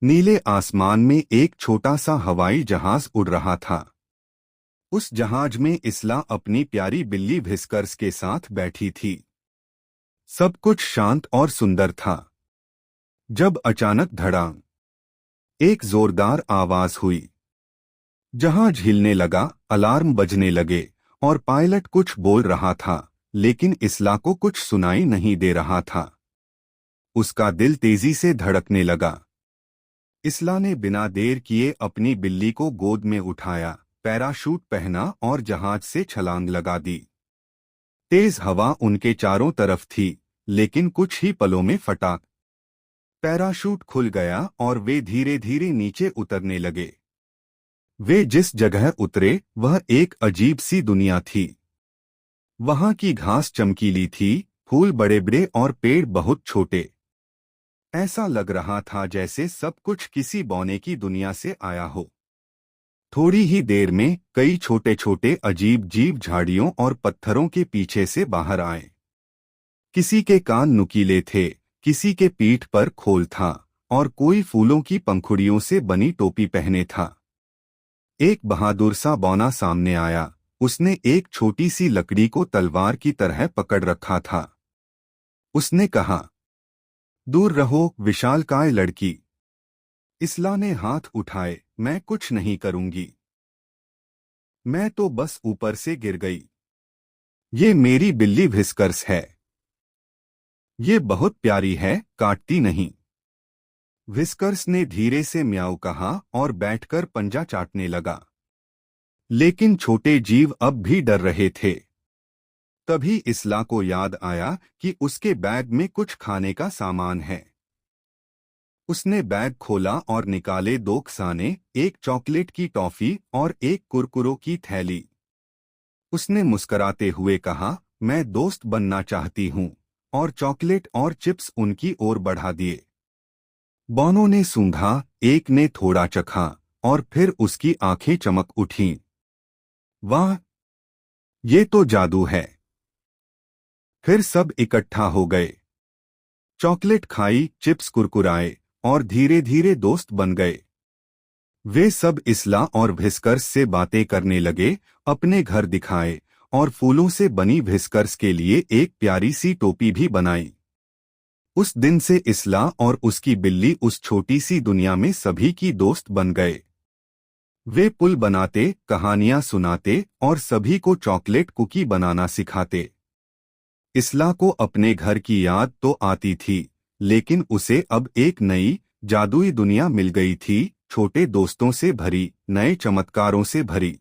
नीले आसमान में एक छोटा सा हवाई जहाज उड़ रहा था। उस जहाज में इस्ला अपनी प्यारी बिल्ली व्हिस्कर्स के साथ बैठी थी। सब कुछ शांत और सुंदर था। जब अचानक धड़ाम, एक जोरदार आवाज हुई। जहाज हिलने लगा, अलार्म बजने लगे और पायलट कुछ बोल रहा था, लेकिन इस्ला को कुछ सुनाई नहीं दे रहा था। उसका दिल तेजी से धड़कने लगा। इस्ला ने बिना देर किए अपनी बिल्ली को गोद में उठाया, पैराशूट पहना और जहाज से छलांग लगा दी। तेज हवा उनके चारों तरफ थी, लेकिन कुछ ही पलों में फटा। पैराशूट खुल गया और वे धीरे धीरे नीचे उतरने लगे। वे जिस जगह उतरे वह एक अजीब सी दुनिया थी। वहां की घास चमकीली थी, फूल बड़े बड़े और पेड़ बहुत छोटे। ऐसा लग रहा था जैसे सब कुछ किसी बौने की दुनिया से आया हो। थोड़ी ही देर में कई छोटे छोटे अजीब जीव झाड़ियों और पत्थरों के पीछे से बाहर आए। किसी के कान नुकीले थे, किसी के पीठ पर खोल था और कोई फूलों की पंखुड़ियों से बनी टोपी पहने था। एक बहादुर सा बौना सामने आया। उसने एक छोटी सी लकड़ी को तलवार की तरह पकड़ रखा था। उसने कहा, दूर रहो विशालकाय लड़की। इस्ला ने हाथ उठाए, मैं कुछ नहीं करूंगी। मैं तो बस ऊपर से गिर गई। ये मेरी बिल्ली व्हिस्कर्स है। ये बहुत प्यारी है, काटती नहीं। व्हिस्कर्स ने धीरे से म्याऊ कहा और बैठकर पंजा चाटने लगा। लेकिन छोटे जीव अब भी डर रहे थे। तभी इस्ला को याद आया कि उसके बैग में कुछ खाने का सामान है। उसने बैग खोला और निकाले 2 खजाने, एक चॉकलेट की टॉफी और एक कुरकुरों की थैली। उसने मुस्कराते हुए कहा, मैं दोस्त बनना चाहती हूँ, और चॉकलेट और चिप्स उनकी ओर बढ़ा दिए। बौनों ने सूंघा, एक ने थोड़ा चखा और फिर उसकी आंखें चमक उठीं। वाह, ये तो जादू है। फिर सब इकट्ठा हो गए। चॉकलेट खाई, चिप्स कुरकुराए और धीरे धीरे दोस्त बन गए। वे सब इस्ला और व्हिस्कर्स से बातें करने लगे, अपने घर दिखाए और फूलों से बनी व्हिस्कर्स के लिए एक प्यारी सी टोपी भी बनाई। उस दिन से इस्ला और उसकी बिल्ली उस छोटी सी दुनिया में सभी की दोस्त बन गए। वे पुल बनाते, कहानियां सुनाते और सभी को चॉकलेट कुकी बनाना सिखाते। इस्ला को अपने घर की याद तो आती थी, लेकिन उसे अब एक नई जादुई दुनिया मिल गई थी, छोटे दोस्तों से भरी, नए चमत्कारों से भरी।